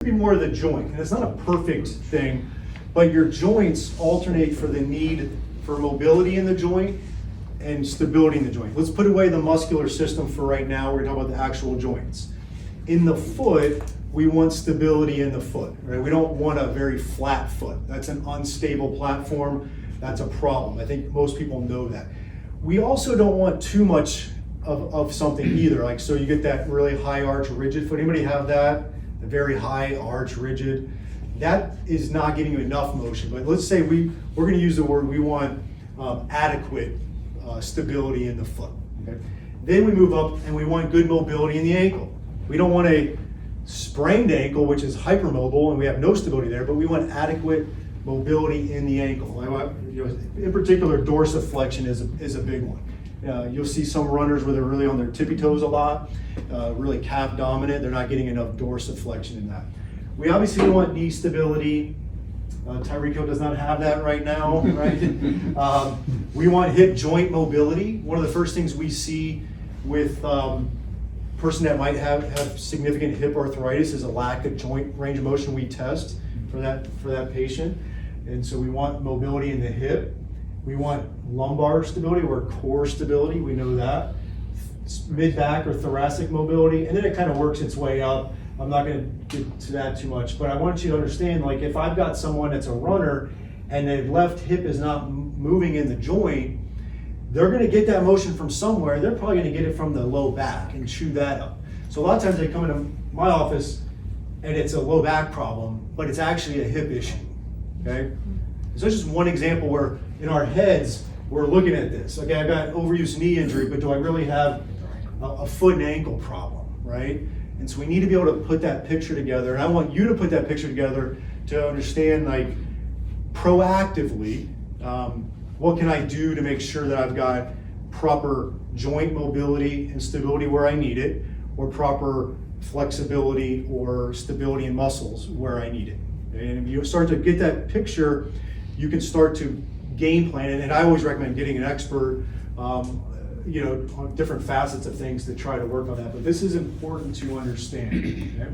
be more of the joint, and it's not a perfect thing, but your joints alternate for the need for mobility in the joint and stability in the joint. Let's put away the muscular system for right now. We're talking about the actual joints. In the foot, we want stability in the foot, right? We don't want a very flat foot. That's an unstable platform. That's a problem. I think most people know that. We also don't want too much of something either. Like, so you get that really high arch rigid foot. Anybody have that? A very high arch rigid. That is not giving you enough motion. But let's say we're going to use the word, we want adequate stability in the foot. Okay? Then we move up and we want good mobility in the ankle. We don't want a sprained ankle, which is hypermobile, and we have no stability there, but we want adequate mobility in the ankle. In particular, dorsiflexion is a big one. You'll see some runners where they're really on their tippy toes a lot, really calf dominant. They're not getting enough dorsiflexion in that. We obviously want knee stability. Tyrico does not have that right now, right? We want hip joint mobility. One of the first things we see with person that might have significant hip arthritis is a lack of joint range of motion. We test for that patient. And so we want mobility in the hip. We want lumbar stability or core stability, we know that. Mid-back or thoracic mobility, and then it kind of works its way up. I'm not going to get to that too much, but I want you to understand, like, if I've got someone that's a runner and their left hip is not moving in the joint, they're going to get that motion from somewhere. They're probably going to get it from the low back and chew that up. So a lot of times they come into my office and it's a low back problem, but it's actually a hip issue, okay? So that's just one example where in our heads, we're looking at this. Okay, I've got overuse knee injury, but do I really have a foot and ankle problem, right? And so we need to be able to put that picture together. And I want you to put that picture together to understand, like, proactively, what can I do to make sure that I've got proper joint mobility and stability where I need it, or proper flexibility or stability in muscles where I need it. And if you start to get that picture, you can start to game plan it. And I always recommend getting an expert, on different facets of things to try to work on that. But this is important to understand. Okay?